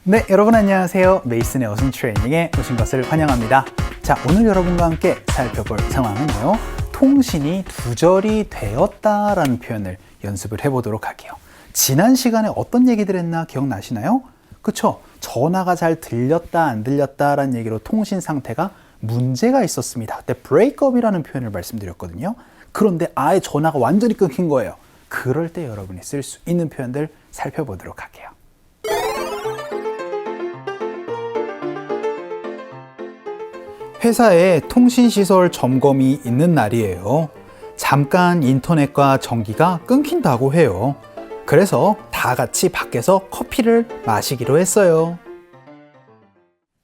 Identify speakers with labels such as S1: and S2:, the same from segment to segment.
S1: 네, 여러분 안녕하세요. 메이슨의 어순 트레이닝에 오신 것을 환영합니다. 자, 오늘 여러분과 함께 살펴볼 상황은요. 통신이 두절이 되었다라는 표현을 연습을 해보도록 할게요. 지난 시간에 어떤 얘기들 했나 기억나시나요? 그쵸? 전화가 잘 들렸다 안 들렸다라는 얘기로 통신 상태가 문제가 있었습니다. 그때 breakup이라는 표현을 말씀드렸거든요. 그런데 아예 전화가 완전히 끊긴 거예요. 그럴 때 여러분이 쓸 수 있는 표현들 살펴보도록 할게요. 회사에 통신시설 점검이 있는 날이에요. 잠깐 인터넷과 전기가 끊긴다고 해요. 그래서 다 같이 밖에서 커피를 마시기로 했어요.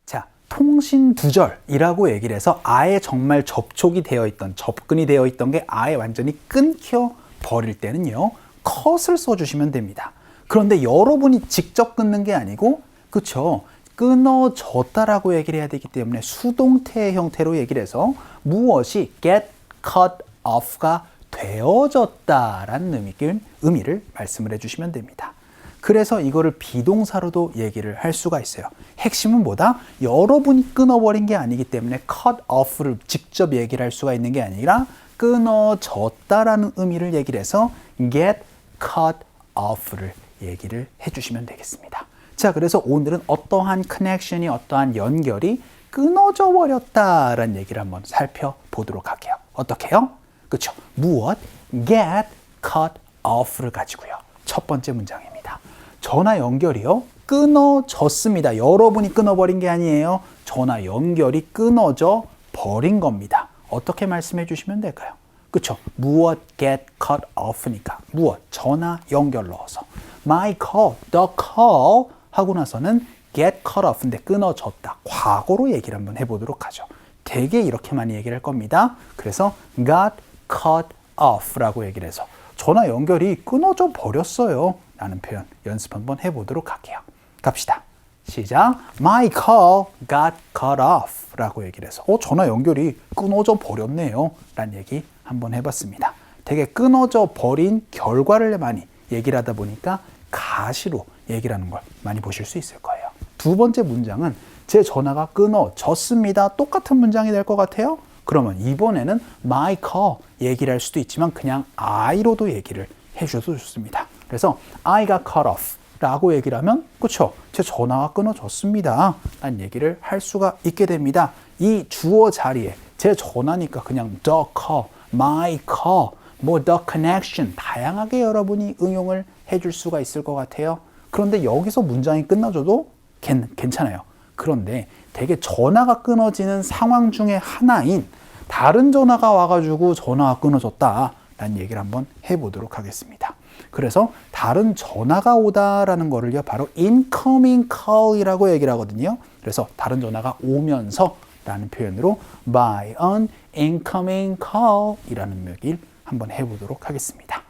S1: 자, 통신 두절이라고 얘기를 해서 아예 정말 접촉이 되어 있던, 접근이 되어 있던 게 아예 완전히 끊겨 버릴 때는요, cut을 써주시면 됩니다. 그런데 여러분이 직접 끊는 게 아니고, 그쵸? 끊어졌다라고 얘기를 해야 되기 때문에 수동태의 형태로 얘기를 해서 무엇이 get cut off가 되어졌다라는 의미를 말씀을 해주시면 됩니다. 그래서 이거를 비동사로도 얘기를 할 수가 있어요. 핵심은 뭐다? 여러분이 끊어버린 게 아니기 때문에 cut off를 직접 얘기를 할 수가 있는 게 아니라 끊어졌다라는 의미를 얘기를 해서 get cut off를 얘기를 해주시면 되겠습니다. 자, 그래서 오늘은 어떠한 커넥션이, 어떠한 연결이 끊어져 버렸다라는 얘기를 한번 살펴보도록 할게요. 어떻게요? 그렇죠? 무엇? get cut off를 가지고요. 첫 번째 문장입니다. 전화 연결이요? 끊어졌습니다. 여러분이 끊어버린 게 아니에요. 전화 연결이 끊어져 버린 겁니다. 어떻게 말씀해 주시면 될까요? 그렇죠? 무엇 get cut off니까 무엇? 전화 연결 넣어서 my call, the call 하고 나서는 get cut off인데 끊어졌다. 과거로 얘기를 한번 해보도록 하죠. 되게 이렇게 많이 얘기를 할 겁니다. 그래서 got cut off라고 얘기를 해서 전화 연결이 끊어져 버렸어요 라는 표현 연습 한번 해보도록 할게요. 갑시다. 시작. My call got cut off 라고 얘기를 해서 전화 연결이 끊어져 버렸네요 라는 얘기 한번 해봤습니다. 되게 끊어져 버린 결과를 많이 얘기를 하다 보니까 가시로 얘기를 하는 걸 많이 보실 수 있을 거예요. 두 번째 문장은 제 전화가 끊어졌습니다. 똑같은 문장이 될 것 같아요. 그러면 이번에는 my call 얘기를 할 수도 있지만 그냥 I로도 얘기를 해주셔도 좋습니다. 그래서 I got cut off 라고 얘기를 하면 그쵸? 제 전화가 끊어졌습니다 라는 얘기를 할 수가 있게 됩니다. 이 주어 자리에 제 전화니까 그냥 the call, my call, 뭐 the connection 다양하게 여러분이 응용을 해줄 수가 있을 것 같아요. 그런데 여기서 문장이 끝나줘도 괜찮아요. 그런데 되게 전화가 끊어지는 상황 중에 하나인 다른 전화가 와가지고 전화가 끊어졌다 라는 얘기를 한번 해보도록 하겠습니다. 그래서 다른 전화가 오다라는 거를요 바로 incoming call이라고 얘기를 하거든요. 그래서 다른 전화가 오면서 라는 표현으로 by an incoming call 이라는 얘기를 한번 해보도록 하겠습니다.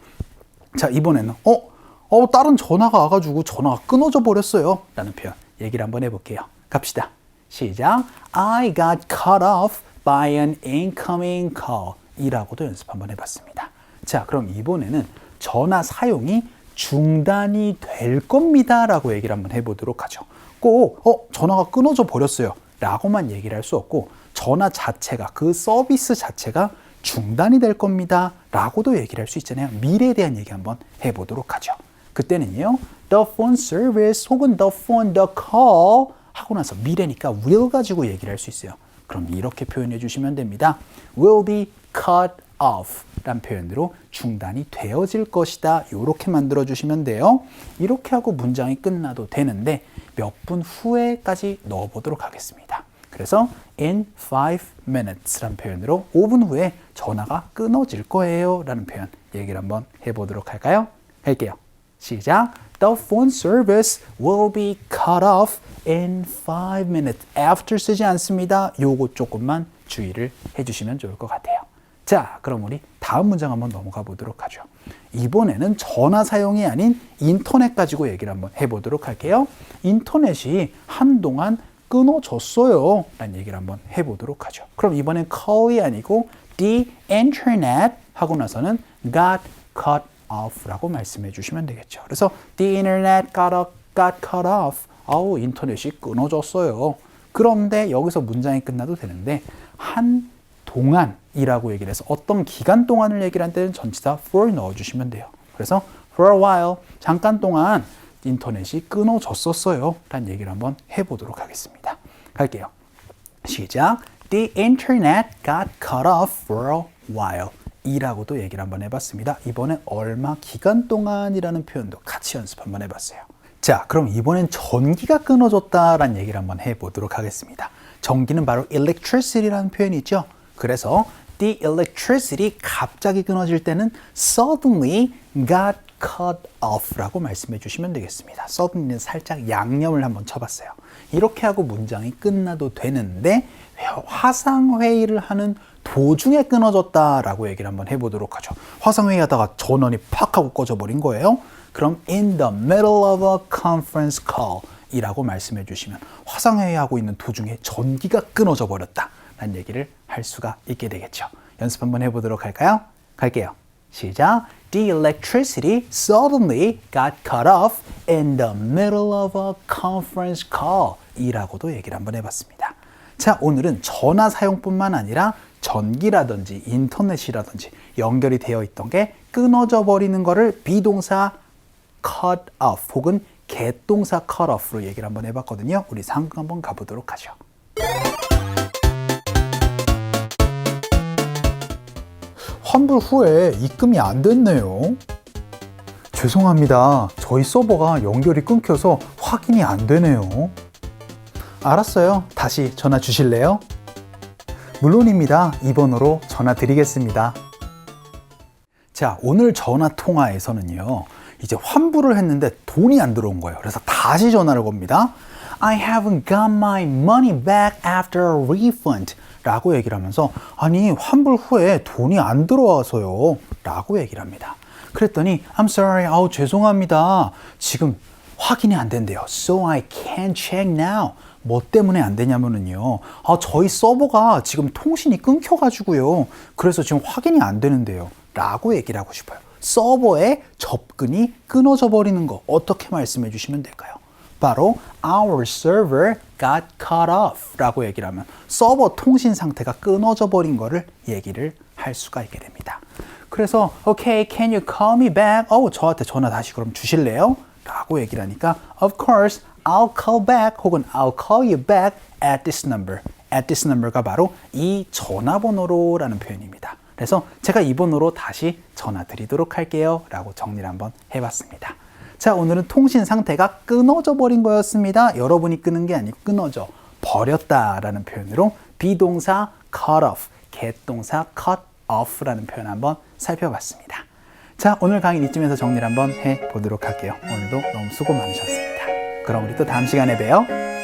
S1: 자, 이번에는 다른 전화가 와가지고 전화가 끊어져 버렸어요 라는 표현 얘기를 한번 해볼게요. 갑시다. 시작. I got cut off by an incoming call 이라고도 연습 한번 해봤습니다. 자, 그럼 이번에는 전화 사용이 중단이 될 겁니다 라고 얘기를 한번 해보도록 하죠. 꼭 전화가 끊어져 버렸어요 라고만 얘기를 할 수 없고 전화 자체가, 그 서비스 자체가 중단이 될 겁니다 라고도 얘기를 할 수 있잖아요. 미래에 대한 얘기 한번 해보도록 하죠. 그때는요 the phone service 혹은 the phone, the call 하고 나서 미래니까 will 가지고 얘기를 할 수 있어요. 그럼 이렇게 표현해 주시면 됩니다. will be cut off 라는 표현으로 중단이 되어질 것이다. 이렇게 만들어 주시면 돼요. 이렇게 하고 문장이 끝나도 되는데 몇 분 후에까지 넣어 보도록 하겠습니다. 그래서 in 5 minutes 라는 표현으로 5분 후에 전화가 끊어질 거예요 라는 표현 얘기를 한번 해보도록 할까요? 할게요. 시작. The phone service will be cut off in 5 minutes. after 쓰지 않습니다. 요거 조금만 주의를 해주시면 좋을 것 같아요. 자, 그럼 우리 다음 문장 한번 넘어가 보도록 하죠. 이번에는 전화 사용이 아닌 인터넷 가지고 얘기를 한번 해보도록 할게요. 인터넷이 한동안 끊어졌어요 라는 얘기를 한번 해보도록 하죠. 그럼 이번엔 call이 아니고 the internet 하고 나서는 got cut off 라고 말씀해 주시면 되겠죠. 그래서 the internet got cut off 아우, 인터넷이 끊어졌어요. 그런데 여기서 문장이 끝나도 되는데 한 동안이라고 얘기를 해서 어떤 기간 동안을 얘기를 할 때는 전치사 for 넣어주시면 돼요. 그래서 for a while, 잠깐 동안 인터넷이 끊어졌었어요 라는 얘기를 한번 해보도록 하겠습니다. 갈게요. 시작. The internet got cut off for a while. 이라고도 얘기를 한번 해봤습니다. 이번엔 얼마 기간 동안이라는 표현도 같이 연습 한번 해봤어요. 자, 그럼 이번엔 전기가 끊어졌다라는 얘기를 한번 해보도록 하겠습니다. 전기는 바로 electricity라는 표현이 있죠. 그래서 the electricity 갑자기 끊어질 때는 suddenly got cut off라고 말씀해 주시면 되겠습니다. suddenly는 살짝 양념을 한번 쳐봤어요. 이렇게 하고 문장이 끝나도 되는데 화상회의를 하는 도중에 끊어졌다라고 얘기를 한번 해보도록 하죠. 화상회의 하다가 전원이 팍 하고 꺼져버린 거예요. 그럼 in the middle of a conference call 이라고 말씀해 주시면 화상회의 하고 있는 도중에 전기가 끊어져 버렸다 라는 얘기를 할 수가 있게 되겠죠. 연습 한번 해보도록 할까요? 갈게요. 시작. The electricity suddenly got cut off in the middle of a conference call 이라고도 얘기를 한번 해봤습니다. 자, 오늘은 전화 사용뿐만 아니라 전기라든지 인터넷이라든지 연결이 되어 있던 게 끊어져 버리는 거를 비동사 cut off 혹은 개동사 cut off로 얘기를 한번 해봤거든요. 우리 상극 한번 가보도록 하죠. 환불 후에 입금이 안 됐네요. 죄송합니다. 저희 서버가 연결이 끊겨서 확인이 안 되네요. 알았어요. 다시 전화 주실래요? 물론입니다. 이 번호로 전화 드리겠습니다. 자, 오늘 전화 통화에서는요. 이제 환불을 했는데 돈이 안 들어온 거예요. 그래서 다시 전화를 겁니다. I haven't got my money back after a refund 라고 얘기를 하면서 아니 환불 후에 돈이 안 들어와서요 라고 얘기를 합니다. 그랬더니 I'm sorry, 아우 죄송합니다. 지금 확인이 안 된대요. So I can't check now. 뭐 때문에 안 되냐면은요. 저희 서버가 지금 통신이 끊겨가지고요. 그래서 지금 확인이 안 되는데요. 라고 얘기를 하고 싶어요. 서버에 접근이 끊어져 버리는 거 어떻게 말씀해 주시면 될까요? 바로 our server got cut off 라고 얘기를 하면 서버 통신 상태가 끊어져 버린 거를 얘기를 할 수가 있게 됩니다. 그래서 Okay, can you call me back? 저한테 전화 다시 그럼 주실래요? 라고 얘기를 하니까 Of course, I'll call back 혹은 I'll call you back at this number. At this number가 바로 이 전화번호로 라는 표현입니다. 그래서 제가 이 번호로 다시 전화 드리도록 할게요 라고 정리를 한번 해봤습니다. 자, 오늘은 통신 상태가 끊어져 버린 거였습니다. 여러분이 끊은 게 아니고 끊어져 버렸다라는 표현으로 비동사 cut off, 개동사 cut off라는 표현 한번 살펴봤습니다. 자, 오늘 강의 이쯤에서 정리를 한번 해보도록 할게요. 오늘도 너무 수고 많으셨습니다. 그럼 우리 또 다음 시간에 봬요.